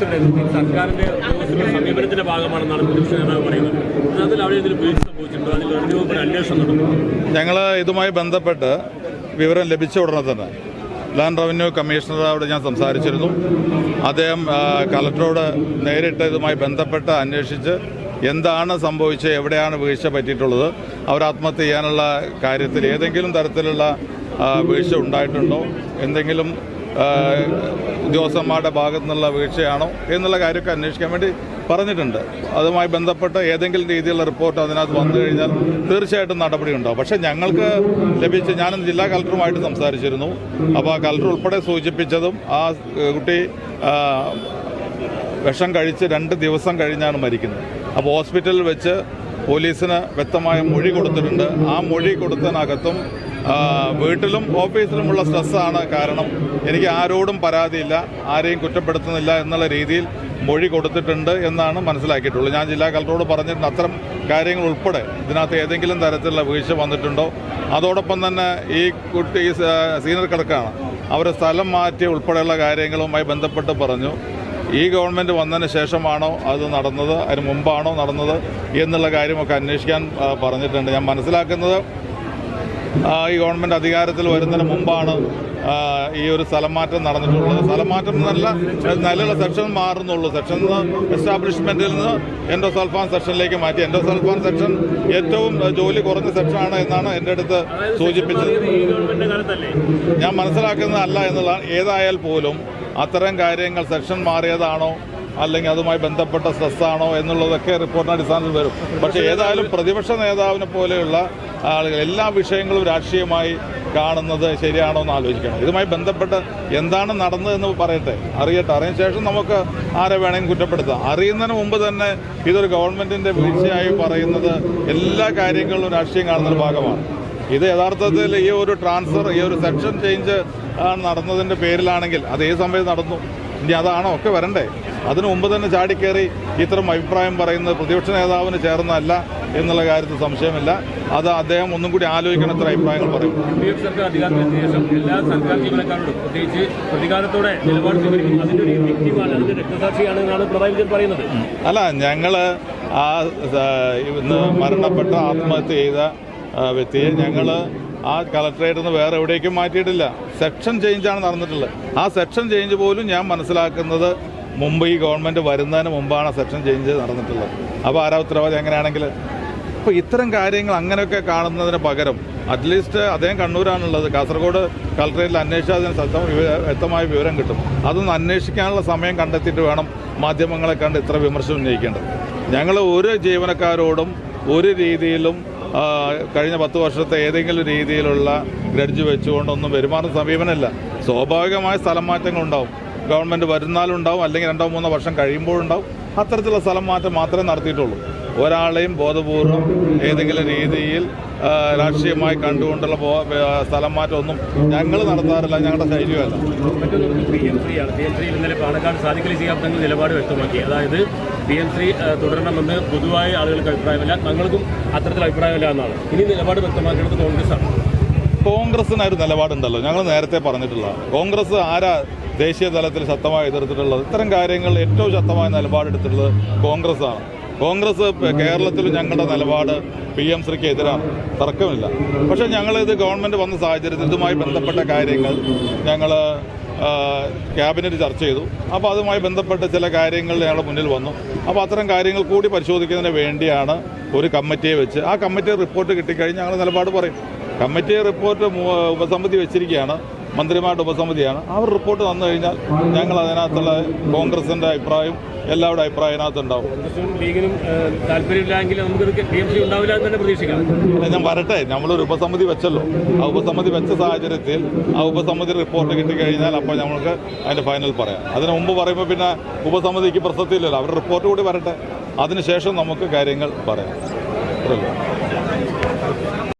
സർക്കാരിന്റെ സമീപനത്തിന്റെ ഭാഗമാണെന്നാണ് പ്രതിപക്ഷ നേതാവ് പറയുന്നത്. അതിൽ അവിടെ ഇതിൽ വീഴ്ച സംഭവിച്ചിട്ടുണ്ടോ? അതിൽ ഒരു അന്വേഷണം നടന്നു. ഞങ്ങൾ ഇതുമായി ബന്ധപ്പെട്ട് വിവരം ലഭിച്ച ഉടനെ തന്നെ ലാൻഡ് റവന്യൂ കമ്മീഷണറോട് ഞാൻ സംസാരിച്ചിരുന്നു. അദ്ദേഹം കളക്ടറോട് നേരിട്ട് ഇതുമായി ബന്ധപ്പെട്ട് അന്വേഷിച്ച് എന്താണ് സംഭവിച്ചത്, എവിടെയാണ് വീഴ്ച പറ്റിയിട്ടുള്ളത്, അവർ ആത്മഹത്യ ചെയ്യാനുള്ള കാര്യത്തിൽ ഏതെങ്കിലും തരത്തിലുള്ള വീഴ്ച ഉണ്ടായിട്ടുണ്ടോ, എന്തെങ്കിലും ഉദ്യോഗസ്ഥന്മാരുടെ ഭാഗത്തു നിന്നുള്ള വീഴ്ചയാണോ എന്നുള്ള കാര്യമൊക്കെ അന്വേഷിക്കാൻ വേണ്ടി പറഞ്ഞിട്ടുണ്ട്. അതുമായി ബന്ധപ്പെട്ട് ഏതെങ്കിലും രീതിയിലുള്ള റിപ്പോർട്ട് അതിനകത്ത് വന്നു കഴിഞ്ഞാൽ തീർച്ചയായിട്ടും നടപടി ഉണ്ടാവും. പക്ഷേ ഞങ്ങൾക്ക് ലഭിച്ച, ഞാനും ജില്ലാ കളക്ടറുമായിട്ട് സംസാരിച്ചിരുന്നു. അപ്പോൾ ആ കളക്ടർ ഉൾപ്പെടെ സൂചിപ്പിച്ചതും ആ കുട്ടി വിഷം കഴിച്ച് 2 ദിവസം കഴിഞ്ഞാണ് മരിക്കുന്നത്. അപ്പോൾ ഹോസ്പിറ്റലിൽ വെച്ച് പോലീസിന് വ്യക്തമായ മൊഴി കൊടുത്തിട്ടുണ്ട്. ആ മൊഴി കൊടുത്തതിനകത്തും വീട്ടിലും ഓഫീസിലുമുള്ള സ്ട്രെസ്സാണ് കാരണം. എനിക്ക് ആരോടും പരാതിയില്ല, ആരെയും കുറ്റപ്പെടുത്തുന്നില്ല എന്നുള്ള രീതിയിൽ മൊഴി കൊടുത്തിട്ടുണ്ട് എന്നാണ് മനസ്സിലാക്കിയിട്ടുള്ളത്. ഞാൻ ജില്ലാ കളക്ടറോട് പറഞ്ഞിട്ടുണ്ട് അത്തരം കാര്യങ്ങൾ ഉൾപ്പെടെ ഇതിനകത്ത് ഏതെങ്കിലും തരത്തിലുള്ള വീഴ്ച വന്നിട്ടുണ്ടോ. അതോടൊപ്പം തന്നെ ഈ കുട്ടി സീനിയർ ക്ലർക്കാണ്, അവരെ സ്ഥലം മാറ്റി ഉൾപ്പെടെയുള്ള കാര്യങ്ങളുമായി ബന്ധപ്പെട്ട് പറഞ്ഞു. ഈ ഗവൺമെൻറ് വന്നതിന് ശേഷമാണോ അത് നടന്നത്, അതിന് മുമ്പാണോ നടന്നത് എന്നുള്ള കാര്യമൊക്കെ അന്വേഷിക്കാൻ പറഞ്ഞിട്ടുണ്ട്. ഞാൻ മനസ്സിലാക്കുന്നത് ഈ ഗവൺമെൻറ് അധികാരത്തിൽ വരുന്നതിന് മുമ്പാണ് ഈ ഒരു സ്ഥലം മാറ്റം നടന്നിട്ടുള്ളത്. സ്ഥലം മാറ്റം എന്നല്ല, നിലവിലുള്ള സെക്ഷൻ മാറുന്നുള്ളൂ. സെക്ഷൻ എസ്റ്റാബ്ലിഷ്മെൻറ്റിൽ നിന്ന് എൻഡോസൾഫാൻ സെക്ഷനിലേക്ക് മാറ്റി. എൻഡോസൾഫാൻ സെക്ഷൻ ഏറ്റവും ജോലി കുറഞ്ഞ സെക്ഷനാണ് എന്നാണ് എൻ്റെ അടുത്ത് സൂചിപ്പിച്ചത്. ഞാൻ മനസ്സിലാക്കുന്നത് അല്ല എന്നുള്ളതാണ്. ഏതായാൽ പോലും അത്തരം കാര്യങ്ങൾ സെക്ഷൻ മാറിയതാണോ അല്ലെങ്കിൽ അതുമായി ബന്ധപ്പെട്ട സ്ട്രെസ്സാണോ എന്നുള്ളതൊക്കെ റിപ്പോർട്ടിന് അടിസ്ഥാനത്തിൽ വരും. പക്ഷേ ഏതായാലും പ്രതിപക്ഷ നേതാവിനെ പോലെയുള്ള ആളുകൾ എല്ലാ വിഷയങ്ങളും രാഷ്ട്രീയമായി കാണുന്നത് ശരിയാണോ എന്ന് ആലോചിക്കണം. ഇതുമായി ബന്ധപ്പെട്ട് എന്താണ് നടന്നതെന്ന് അറിയട്ടെ. അറിഞ്ഞ ശേഷം നമുക്ക് ആരെ വേണമെങ്കിലും കുറ്റപ്പെടുത്താം. അറിയുന്നതിന് മുമ്പ് തന്നെ ഇതൊരു ഗവൺമെൻറ്റിൻ്റെ വീഴ്ചയായി പറയുന്നത് എല്ലാ കാര്യങ്ങളിലും രാഷ്ട്രീയം കാണുന്നൊരു ഭാഗമാണ്. ഇത് യഥാർത്ഥത്തിൽ ഈ ഒരു ട്രാൻസ്ഫർ, ഈ ഒരു സെക്ഷൻ ചേഞ്ച് നടന്നതിൻ്റെ പേരിലാണെങ്കിൽ അത് ഏത് സമയത്ത് നടന്നു, ഇനി അതാണോ ഒക്കെ വരണ്ടേ. അതിനു മുമ്പ് തന്നെ ചാടിക്കേറി ഇത്തരം അഭിപ്രായം പറയുന്നത് പ്രതിപക്ഷ നേതാവിന് ചേർന്നതല്ല എന്നുള്ള കാര്യത്തിൽ സംശയമില്ല. അത് അദ്ദേഹം ഒന്നും കൂടി ആലോചിക്കണം എത്ര അഭിപ്രായങ്ങൾ പറയും. സർക്കാർ അധികാരത്തിന് ശേഷം എല്ലാ സർക്കാർ ജീവനക്കാരോടും പ്രത്യേകിച്ച് പ്രതികാരത്തോടെ നിലപാട് സ്വീകരിക്കും. അതിൻ്റെ ഒരു വ്യക്തിമാണ്, അതിൻ്റെ രക്തസാക്ഷിയാണ് എന്നാണ് പിണറായി വിജയൻ പറയുന്നത്. അല്ല, ഞങ്ങൾ ആ ഇന്ന് മരണപ്പെട്ട ആത്മഹത്യ ചെയ്ത വ്യക്തിയെ ഞങ്ങൾ ആ കളക്ടറേറ്റിൽ നിന്ന് വേറെ എവിടേക്കും മാറ്റിയിട്ടില്ല. സെക്ഷൻ ചേഞ്ചാണ് നടന്നിട്ടുള്ളത്. ആ സെക്ഷൻ ചേഞ്ച് പോലും ഞാൻ മനസ്സിലാക്കുന്നത് മുമ്പ് ഈ ഗവൺമെൻറ് വരുന്നതിന് മുമ്പാണ് സെക്ഷൻ ചേഞ്ച് നടന്നിട്ടുള്ളത്. അപ്പോൾ ആരാ ഉത്തരവാദി അങ്ങനെയാണെങ്കിൽ? അപ്പോൾ ഇത്തരം കാര്യങ്ങൾ അങ്ങനെയൊക്കെ കാണുന്നതിന് പകരം അറ്റ്ലീസ്റ്റ് അദ്ദേഹം കണ്ണൂരാണുള്ളത്. കാസർഗോഡ് കളക്ടറേറ്റിൽ അന്വേഷിച്ചാൽ അതിന് വ്യക്തമായ വിവരം കിട്ടും. അതൊന്ന് അന്വേഷിക്കാനുള്ള സമയം കണ്ടെത്തിയിട്ട് വേണം മാധ്യമങ്ങളെ കണ്ട് ഇത്ര വിമർശനം ഉന്നയിക്കേണ്ടത്. ഞങ്ങൾ ഒരു ജീവനക്കാരോടും ഒരു രീതിയിലും കഴിഞ്ഞ 10 വർഷത്തെ ഏതെങ്കിലും രീതിയിലുള്ള ഗ്രഡ്ജ് വെച്ചുകൊണ്ടൊന്നും പെരുമാറുന്ന സമീപനമില്ല. സ്വാഭാവികമായ സ്ഥലം മാറ്റങ്ങളുണ്ടാവും. ഗവൺമെൻറ് വരുന്നാലുണ്ടാവും, അല്ലെങ്കിൽ 2-3 വർഷം കഴിയുമ്പോഴുണ്ടാവും. അത്തരത്തിലുള്ള സ്ഥലം മാറ്റം മാത്രമേ നടത്തിയിട്ടുള്ളൂ. ഒരാളെയും ബോധപൂർവം ഏതെങ്കിലും രീതിയിൽ രാഷ്ട്രീയമായി കണ്ടുകൊണ്ടുള്ള സ്ഥലം മാറ്റമൊന്നും ഞങ്ങൾ നടത്താറില്ല, ഞങ്ങളുടെ ശൈലിയുമല്ല. ഇന്നലെ പാണക്കാട് സാദിഖലി ശിഹാബ് തങ്ങൾ നിലപാട് വ്യക്തമാക്കി. അതായത് PM3 തുടരണമെന്ന് പൊതുവായ ആളുകൾക്ക് അഭിപ്രായമില്ല, തങ്ങൾക്കും അത്തരത്തിൽ അഭിപ്രായമില്ല എന്നാണ്. ഇനി നിലപാട് വ്യക്തമാക്കുന്നത് കോൺഗ്രസ്സാണ്. കോൺഗ്രസിന് ഒരു നിലപാടുണ്ടല്ലോ, ഞങ്ങൾ നേരത്തെ പറഞ്ഞിട്ടുള്ള. കോൺഗ്രസ് ആരാ ദേശീയ തലത്തിൽ ശക്തമായി എതിർത്തിട്ടുള്ളത്? ഇത്തരം കാര്യങ്ങൾ ഏറ്റവും ശക്തമായ നിലപാടെടുത്തിട്ടുള്ളത് കോൺഗ്രസ്സാണ്. കോൺഗ്രസ് കേരളത്തിൽ ഞങ്ങളുടെ നിലപാട് PM3ക്ക് എതിരാണ്, തർക്കമില്ല. പക്ഷേ ഞങ്ങളിത് ഗവൺമെൻറ് വന്ന സാഹചര്യത്തിൽ ഇതുമായി ബന്ധപ്പെട്ട കാര്യങ്ങൾ ഞങ്ങൾ ക്യാബിനറ്റ് ചർച്ച ചെയ്തു. അപ്പോൾ അതുമായി ബന്ധപ്പെട്ട ചില കാര്യങ്ങൾ ഞങ്ങളുടെ മുന്നിൽ വന്നു. അപ്പോൾ അത്തരം കാര്യങ്ങൾ കൂടി പരിശോധിക്കുന്നതിന് വേണ്ടിയാണ് ഒരു കമ്മിറ്റിയെ വെച്ച്, ആ കമ്മിറ്റി റിപ്പോർട്ട് കിട്ടിക്കഴിഞ്ഞ് ഞങ്ങൾ നിലപാട് പറയും. കമ്മിറ്റി റിപ്പോർട്ട് ഉപസമിതി വെച്ചിരിക്കുകയാണ്, മന്ത്രിമാരുടെ ഉപസമിതിയാണ്. അവർ റിപ്പോർട്ട് തന്നു കഴിഞ്ഞാൽ ഞങ്ങൾ അതിനകത്തുള്ള കോൺഗ്രസിൻ്റെ അഭിപ്രായം, എല്ലാവരുടെ അഭിപ്രായം അതിനകത്തുണ്ടാവും. ലീഗിനും താല്പര്യമില്ലെങ്കിൽ നമുക്ക് ഉണ്ടാവില്ല എന്ന് തന്നെ പ്രതീക്ഷിക്കാം. ഞാൻ വരട്ടെ, നമ്മളൊരു ഉപസമിതി വെച്ചല്ലോ. ആ ഉപസമിതി വെച്ച സാഹചര്യത്തിൽ ആ ഉപസമിതി റിപ്പോർട്ട് കിട്ടിക്കഴിഞ്ഞാൽ അപ്പോൾ നമ്മൾക്ക് അതിൻ്റെ ഫൈനൽ പറയാം. അതിന് മുമ്പ് പറയുമ്പോൾ പിന്നെ ഉപസമിതിക്ക് പ്രസക്തിയില്ലല്ലോ. അവരുടെ റിപ്പോർട്ട് കൂടി വരട്ടെ, അതിനുശേഷം നമുക്ക് കാര്യങ്ങൾ പറയാം.